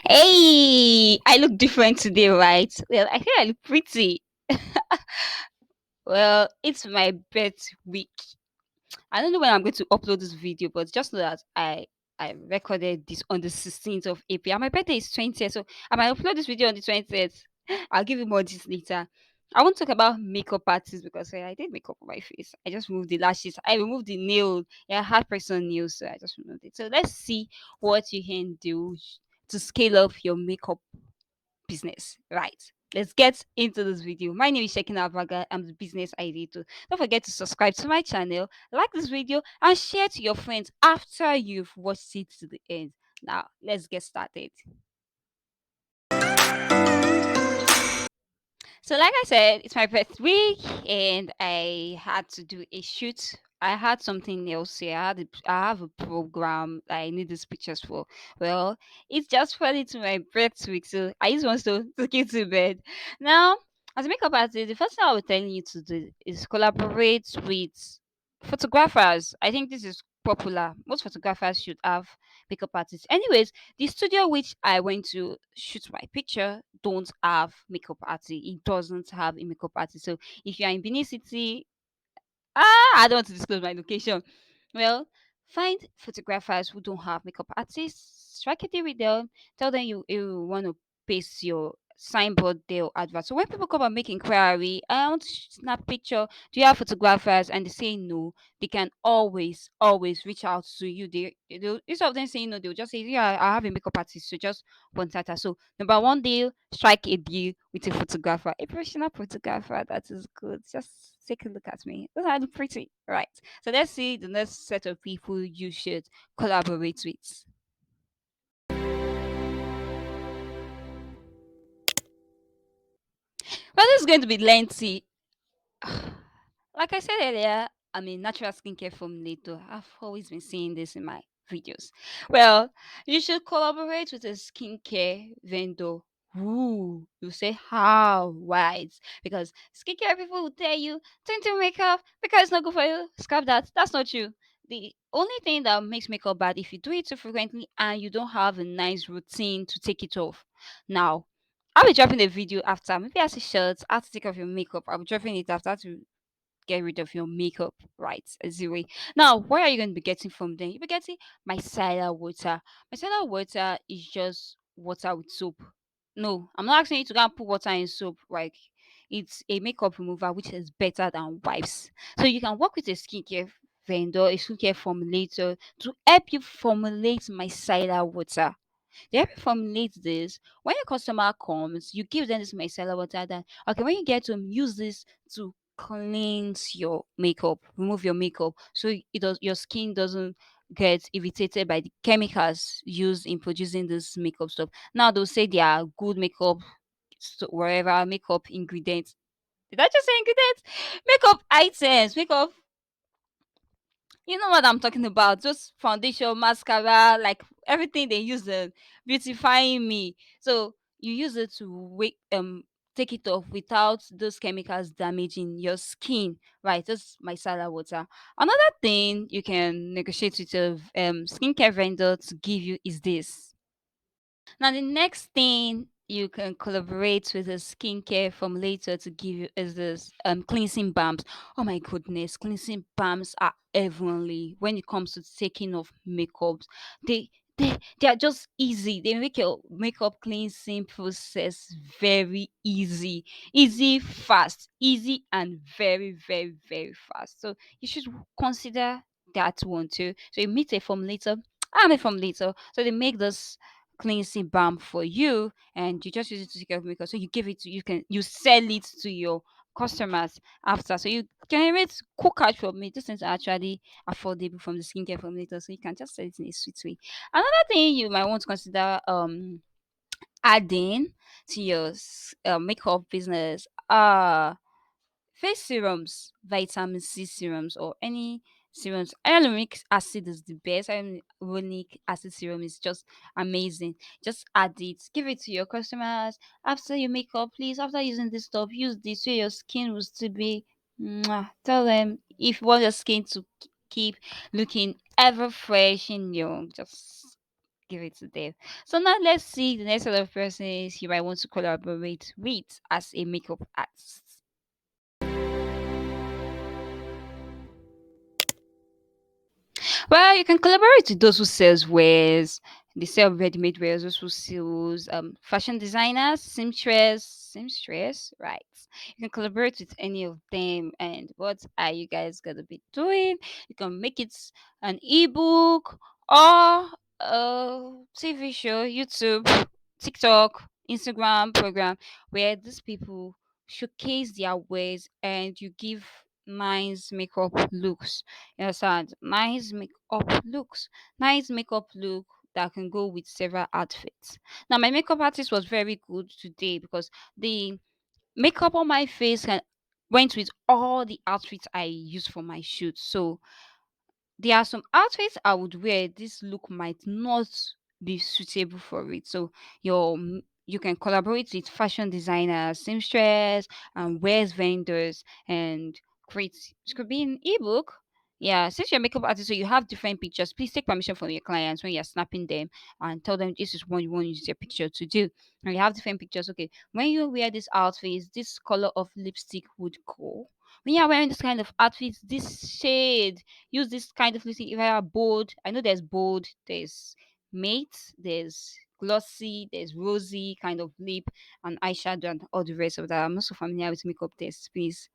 Hey, I look different today, right? Well, I think I look pretty. Well, it's my birth week. I don't know when I'm going to upload this video, but just know that I recorded this on the 16th of April. And my birthday is 20th, so I might upload this video on the 20th. I'll give you more details later. I want to talk about makeup artists because I did makeup on my face. I just removed the lashes. I removed the nail. Yeah, I had person nails, so I just removed it. So let's see what you can do to scale up your makeup business. Right. Let's get into this video. My name is Shekina Vaga. I'm the business editor. Don't forget to subscribe to my channel, like this video, and share to your friends after you've watched it to the end. Now, let's get started. So, like I said, it's my first week, and I had to do a shoot. I had something else here. I have a program that I need these pictures for. Well, it's just fell into my birth week, so I just want to take it to bed. Now, as a makeup artist, the first thing I was telling you to do is collaborate with photographers. I think this is popular. Most photographers should have makeup artists. Anyways, the studio which I went to shoot my picture don't have makeup artist. It doesn't have a makeup artist. So if you are in Benin City, I don't want to disclose my location. Well, find photographers who don't have makeup artists, strike a deal with them, tell them you want to paste your signboard there or advert. So when people come and make inquiry, I want to snap picture. Do you have photographers? And they say no, they can always reach out to you. They'll instead of them saying no, they'll just say, yeah, I have a makeup artist, so just contact us. So number one deal, strike a deal with a photographer, a professional photographer that is good. Just take a look at me. Those I look pretty, right? So let's see the next set of people you should collaborate with. Well, this is going to be lengthy. Like I said earlier, I'm a natural skincare formulator. I've always been saying this in my videos. Well, you should collaborate with a skincare vendor. Ooh, you say how? Why? Because skincare people will tell you, don't do makeup because it's not good for you. Scrap that. That's not true. The only thing that makes makeup bad if you do it too frequently and you don't have a nice routine to take it off. Now, I'll be dropping a video after. Maybe as a shirt, how to take off your makeup. I'll be dropping it after to get rid of your makeup, right? Zero. Now, what are you going to be getting from them? You'll be getting micellar water. Micellar water is just water with soap. No, I'm not asking you to go and put water in soap. Like, it's a makeup remover which is better than wipes. So you can work with a skincare vendor, a skincare formulator to help you formulate micellar water. They help you formulate this. When your customer comes, you give them this micellar water that okay, when you get home, use this to cleanse your makeup, remove your makeup, so your skin doesn't get irritated by the chemicals used in producing this makeup stuff. Now they'll say they are good makeup, so wherever makeup ingredients. Did I just say ingredients? Makeup items, makeup, you know what I'm talking about. Just foundation, mascara, like everything they use in beautifying me. So you use it to take it off without those chemicals damaging your skin. Right. That's micellar water. Another thing you can negotiate with a skincare vendor to give you is this. Now, the next thing you can collaborate with a skincare formulator to give you is this cleansing balms. Oh my goodness, cleansing balms are heavenly when it comes to taking off makeup. They they are just easy. They make your makeup cleansing process very easy, easy, fast, easy, and very fast. So you should consider that one too. So you meet a formulator. I'm a formulator, so they make this cleansing balm for you and you just use it to take care of makeup. So you give it to you sell it to your customers after. So you generate cool cash from me. This is actually affordable from the skincare formulator. So you can just sell it in a sweet way. Another thing you might want to consider adding to your makeup business face serums, vitamin C serums, or any serums. Hyaluronic acid is the best. Hyaluronic acid serum is just amazing. Just add it, give it to your customers after your makeup. Please, after using this stuff, use this so your skin will still be. Mwah. Tell them if you want your skin to keep looking ever fresh and young. Just give it to them. So now let's see the next set of persons you might want to collaborate with as a makeup artist. Well, you can collaborate with those who sells wares, they sell ready-made wares, those who sells fashion designers, seamstress, right? You can collaborate with any of them. And what are you guys gonna be doing? You can make it an ebook or a TV show, YouTube, TikTok, Instagram program where these people showcase their wares and you give nice makeup looks. You understand? Nice makeup look that can go with several outfits. Now, my makeup artist was very good today because the makeup on my face went with all the outfits I used for my shoot. So there are some outfits I would wear. This look might not be suitable for it. So you can collaborate with fashion designers, seamstress, and wears vendors, and create. It could be an ebook. Yeah, since you're a makeup artist, so you have different pictures. Please take permission from your clients when you're snapping them and tell them this is what you want to use your picture to do. And you have different pictures. Okay, when you wear this outfit, this color of lipstick would go. When you're wearing this kind of outfit, this shade, use this kind of lipstick. If I are bold, I know there's bold, there's matte, there's glossy, there's rosy kind of lip and eyeshadow and all the rest of that. I'm not so familiar with makeup tests, please.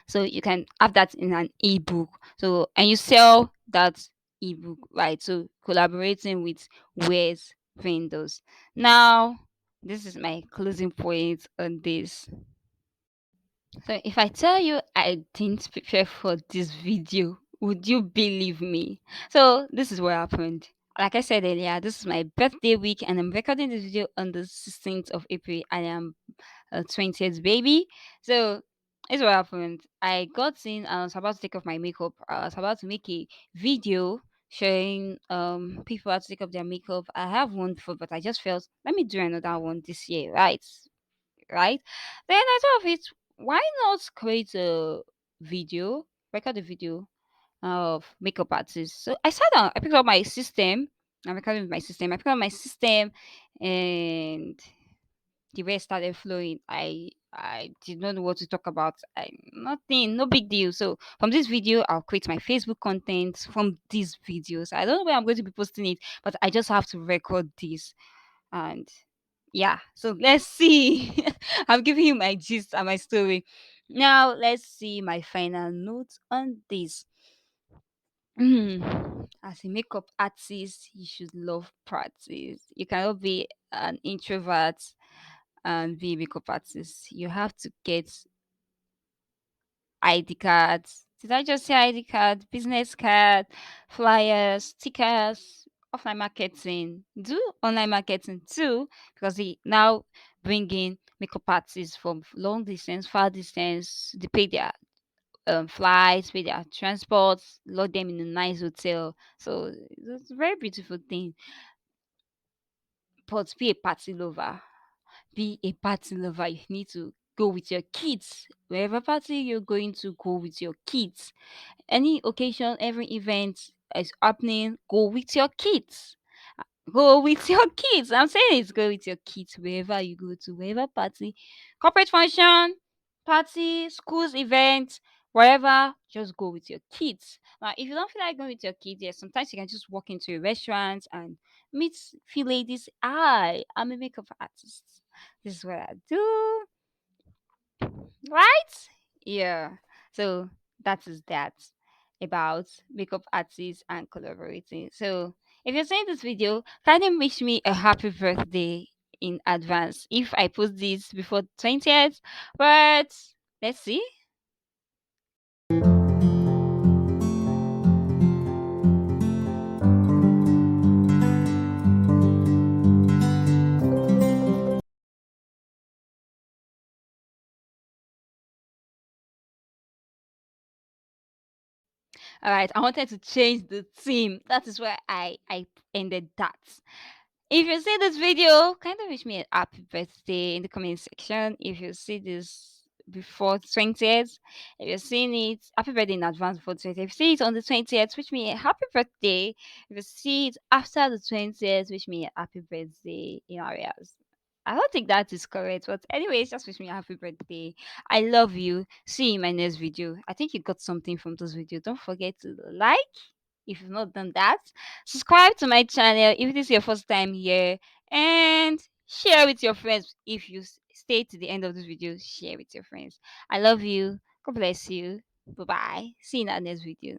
So you can have that in an ebook. So and you sell that ebook, right? So collaborating with wares vendors. Now, this is my closing point on this. So if I tell you I didn't prepare for this video, would you believe me? So this is what happened. Like I said earlier, this is my birthday week and I'm recording this video on the 16th of April. I am a 20th baby. So this is what happened. I got in and I was about to take off my makeup. I was about to make a video showing people how to take off their makeup. I have one before, but I just felt let me do another one this year, right? Then I thought of it, why not create a video, record a video of makeup artists? So I sat down, I picked up my system, I'm recording with my system, I picked up my system and the way started flowing. I did not know what to talk about. Nothing, no big deal. So from this video, I'll create my Facebook content from these videos. I don't know where I'm going to be posting it, but I just have to record this. And yeah, so let's see. I'm giving you my gist and my story. Now let's see my final notes on this. As a makeup artist, you should love practice. You cannot be an introvert and be a makeup artist. You have to get ID cards. Did I just say ID card? Business card, flyers, stickers, offline marketing. Do online marketing too, because they now bring in makeup artists from long distance, far distance. They pay their flights, pay their transport, load them in a nice hotel. So it's a very beautiful thing. But be a party lover. Be a party lover. You need to go with your kids. Wherever party you're going to go with your kids. Any occasion, every event is happening, go with your kids. Go with your kids. I'm saying it's go with your kids wherever you go to, wherever party, corporate function, party, schools, events, wherever, just go with your kids. Now, if you don't feel like going with your kids, yes, sometimes you can just walk into a restaurant and meet few ladies. I'm a makeup artist. This is what I do, right? Yeah. So that is that about makeup artists and collaborating. So if you're seeing this video, kindly wish me a happy birthday in advance if I post this before 20th. But let's see. All right, I wanted to change the theme. That is where I ended that. If you see this video, kind of wish me a happy birthday in the comment section. If you see this before 20th. If you're seeing it, happy birthday in advance before 20th. If you see it on the 20th, wish me a happy birthday. If you see it after the 20th, wish me a happy birthday in areas. I don't think that is correct, but anyways, just wish me a happy birthday. I love you. See you in my next video. I think you got something from this video. Don't forget to like if you've not done that. Subscribe to my channel if this is your first time here, and share with your friends. If you stay to the end of this video, share with your friends. I love you. God bless you. Bye bye. See you in our next video.